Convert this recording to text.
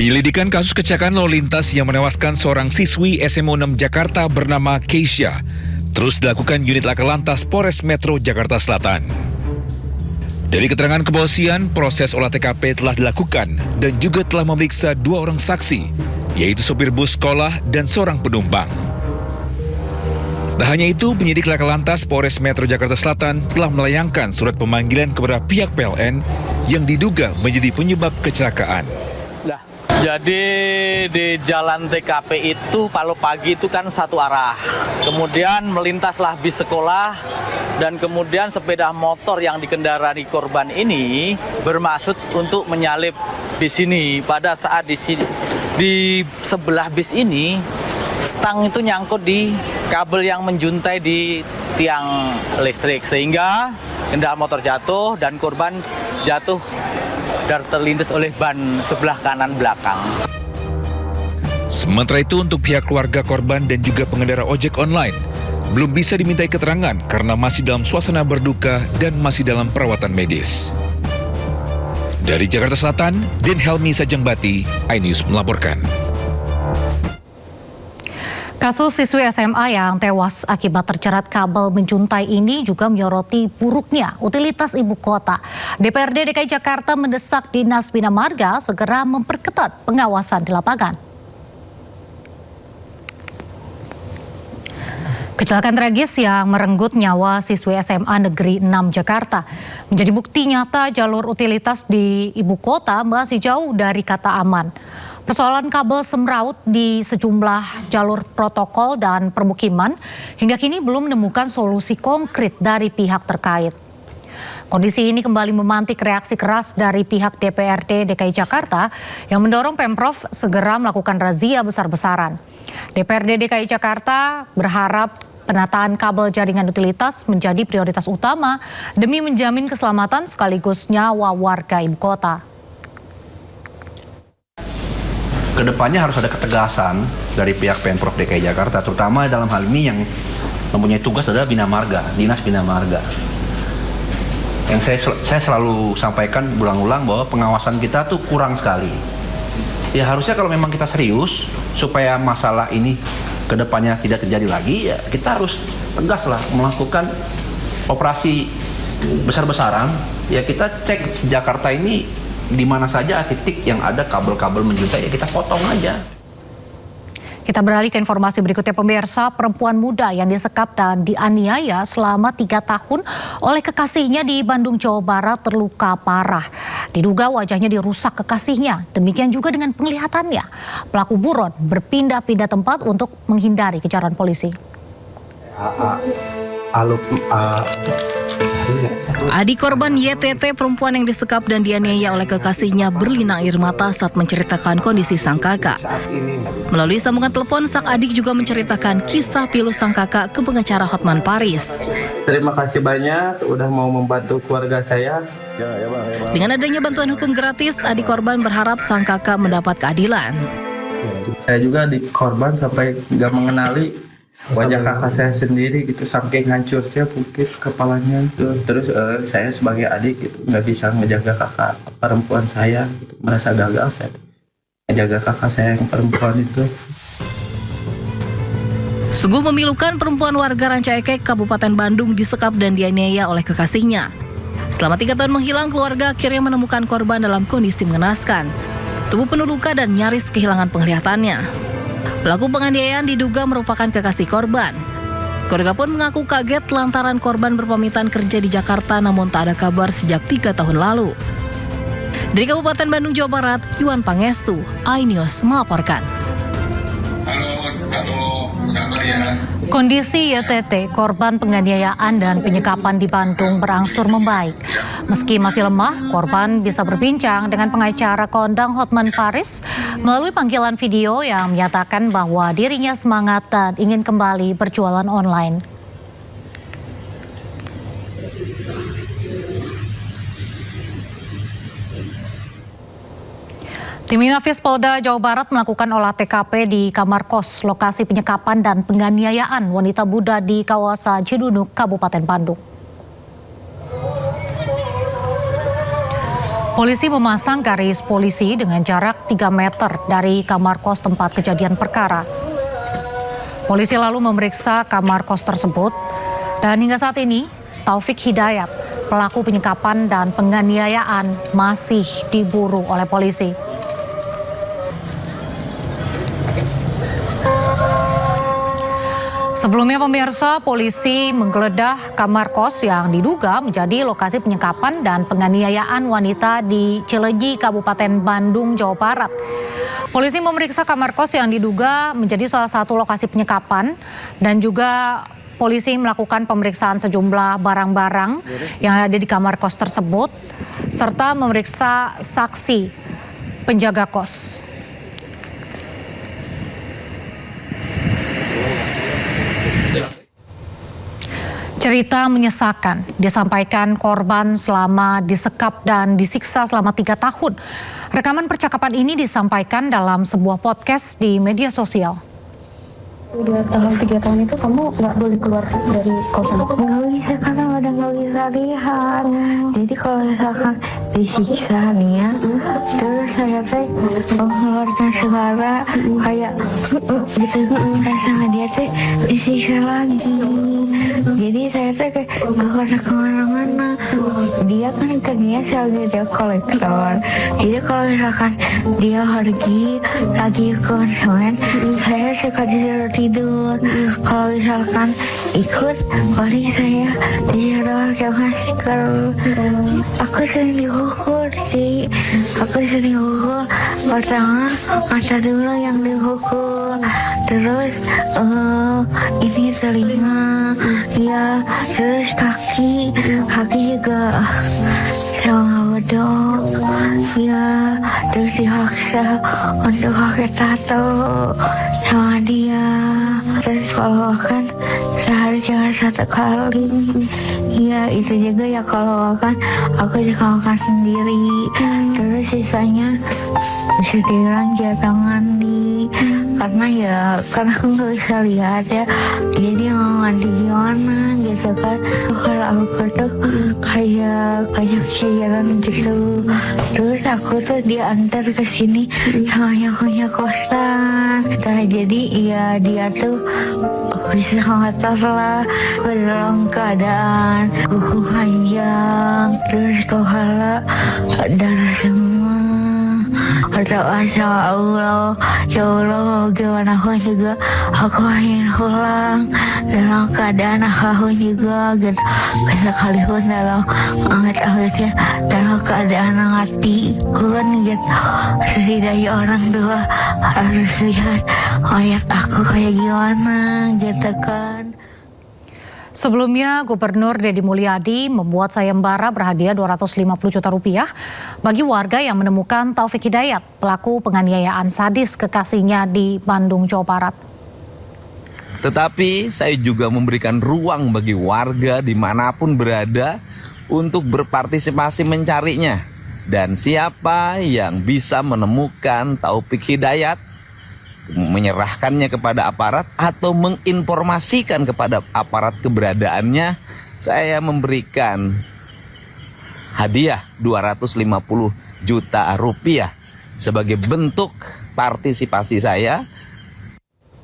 Penyelidikan kasus kecelakaan lalu lintas yang menewaskan seorang siswi SMA 6 Jakarta bernama Keisha terus dilakukan unit laka lantas Polres Metro Jakarta Selatan. Dari keterangan kepolisian, proses olah TKP telah dilakukan dan juga telah memeriksa 2 orang saksi, yaitu sopir bus sekolah dan seorang penumpang. Tak hanya itu, penyidik laka lantas Polres Metro Jakarta Selatan telah melayangkan surat pemanggilan kepada pihak PLN yang diduga menjadi penyebab kecelakaan. Jadi di jalan TKP itu kalau pagi itu kan satu arah, kemudian melintaslah bis sekolah dan kemudian sepeda motor yang dikendarai korban ini bermaksud untuk menyalip bis ini. Pada saat di sebelah bis ini, stang itu nyangkut di kabel yang menjuntai di tiang listrik sehingga kendaraan motor jatuh dan korban jatuh dan terlindas oleh ban sebelah kanan belakang. Sementara itu untuk pihak keluarga korban dan juga pengendara ojek online belum bisa dimintai keterangan karena masih dalam suasana berduka dan masih dalam perawatan medis. Dari Jakarta Selatan, Den Helmi Sajangbati, iNews melaporkan. Kasus siswi SMA yang tewas akibat terjerat kabel menjuntai ini juga menyoroti buruknya utilitas ibu kota. DPRD DKI Jakarta mendesak Dinas Bina Marga segera memperketat pengawasan di lapangan. Kecelakaan tragis yang merenggut nyawa siswi SMA Negeri 6 Jakarta menjadi bukti nyata jalur utilitas di ibu kota masih jauh dari kata aman. Persoalan kabel semraut di sejumlah jalur protokol dan permukiman hingga kini belum menemukan solusi konkret dari pihak terkait. Kondisi ini kembali memantik reaksi keras dari pihak DPRD DKI Jakarta yang mendorong Pemprov segera melakukan razia besar-besaran. DPRD DKI Jakarta berharap penataan kabel jaringan utilitas menjadi prioritas utama demi menjamin keselamatan sekaligus nyawa warga ibu kota. Kedepannya harus ada ketegasan dari pihak Pemprov DKI Jakarta, terutama dalam hal ini yang mempunyai tugas adalah Bina Marga, Dinas Bina Marga. Yang saya selalu sampaikan berulang-ulang bahwa pengawasan kita tuh kurang sekali. Ya harusnya kalau memang kita serius supaya masalah ini kedepannya tidak terjadi lagi, ya kita harus tegaslah melakukan operasi besar-besaran. Ya kita cek di Jakarta ini di mana saja titik yang ada kabel-kabel menjuntai, ya kita potong aja. Kita beralih ke informasi berikutnya, pemirsa. Perempuan muda yang disekap dan dianiaya selama 3 tahun oleh kekasihnya di Bandung, Jawa Barat terluka parah. Diduga wajahnya dirusak kekasihnya, demikian juga dengan penglihatannya. Pelaku buron berpindah-pindah tempat untuk menghindari kejaran polisi. Adik korban YTT, perempuan yang disekap dan dianiaya oleh kekasihnya, berlinang air mata saat menceritakan kondisi sang kakak. Melalui sambungan telepon, sang adik juga menceritakan kisah pilu sang kakak ke pengacara Hotman Paris. Terima kasih banyak udah mau membantu keluarga saya. Dengan adanya bantuan hukum gratis, adik korban berharap sang kakak mendapat keadilan. Saya juga adik korban sampai nggak mengenali wajah kakak saya sendiri gitu, saking hancurnya mungkin kepalanya gitu. Terus saya sebagai adik gitu nggak bisa ngejaga kakak perempuan saya gitu. Merasa gagal saya ngejaga kakak saya yang perempuan itu. Sungguh memilukan, perempuan warga Ranca Ekek, Kabupaten Bandung disekap dan dianiaya oleh kekasihnya. Selama 3 tahun menghilang, keluarga akhirnya menemukan korban dalam kondisi mengenaskan. Tubuh penuh luka dan nyaris kehilangan penglihatannya. Pelaku penganiayaan diduga merupakan kekasih korban. Keluarga pun mengaku kaget lantaran korban berpamitan kerja di Jakarta namun tak ada kabar sejak 3 tahun lalu. Dari Kabupaten Bandung, Jawa Barat, Yuan Pangestu, iNews melaporkan. Kondisi YTT, korban penganiayaan dan penyekapan di Bandung berangsur membaik. Meski masih lemah, korban bisa berbincang dengan pengacara kondang Hotman Paris melalui panggilan video yang menyatakan bahwa dirinya semangat dan ingin kembali berjualan online. Tim Inafis Polda Jawa Barat melakukan olah TKP di kamar kos lokasi penyekapan dan penganiayaan wanita Buddha di kawasan Cidunuk, Kabupaten Bandung. Polisi memasang garis polisi dengan jarak 3 meter dari kamar kos tempat kejadian perkara. Polisi lalu memeriksa kamar kos tersebut dan hingga saat ini Taufik Hidayat, pelaku penyekapan dan penganiayaan, masih diburu oleh polisi. Sebelumnya pemirsa, polisi menggeledah kamar kos yang diduga menjadi lokasi penyekapan dan penganiayaan wanita di Cileunyi, Kabupaten Bandung, Jawa Barat. Polisi memeriksa kamar kos yang diduga menjadi salah satu lokasi penyekapan dan juga polisi melakukan pemeriksaan sejumlah barang-barang yang ada di kamar kos tersebut serta memeriksa saksi penjaga kos. Cerita menyesakan disampaikan korban selama disekap dan disiksa selama 3 tahun. Rekaman percakapan ini disampaikan dalam sebuah podcast di media sosial. Dalam 3 tahun itu kamu nggak boleh keluar dari kosan? Nggak bisa, karena udah nggak bisa lihat. Jadi kalau misalkan disiksa nih ya, terus saya mengeluarkan suara kayak gitu, rasanya dia disiksa lagi. Jadi saya kayak gak kemana-mana. Dia kan kerjanya sebagai kolektor. Jadi kalau misalkan dia pergi lagi ke konsumen, saya suka disuruh tidur. Kalau misalkan ikut, paling saya disuruh pakai masker. Aku sering dihukum sih. Aku sering dihukum. Pertama, mata dulu yang dihukum. Terus ini telinga, ya, terus kaki juga sama bedok, ya, terus dipaksa untuk pakai tato sama dia. Terus kalau makan sehari cuma 1 kali, ya itu juga ya kalau makan aku juga makan sendiri. Terus sisanya bisa dibilang jatah mandi, karena aku nggak bisa lihat ya, jadi mau mandi gimana gitu kan. Kalau aku tuh kayak kecil gitu. Terus aku tuh diantar ke sini sama yang punya kosan. Nah, jadi ya dia tuh bisa ngotot lah. Aku dalam keadaan kuku panjang, terus kepala darah semua. Berdoa sama Allah, ya Allah, gimana pun juga aku ingin pulang dalam keadaan apapun juga gitu. Sekalipun dalam anget-angetnya, dalam keadaan mati kan gitu. Setidaknya orang tua harus lihat mayat aku kayak gimana gitu kan. Sebelumnya, Gubernur Deddy Mulyadi membuat sayembara berhadiah Rp250 juta bagi warga yang menemukan Taufik Hidayat, pelaku penganiayaan sadis kekasihnya di Bandung, Jawa Barat. Tetapi saya juga memberikan ruang bagi warga dimanapun berada untuk berpartisipasi mencarinya. Dan siapa yang bisa menemukan Taufik Hidayat, menyerahkannya kepada aparat atau menginformasikan kepada aparat keberadaannya, saya memberikan hadiah Rp250 juta sebagai bentuk partisipasi saya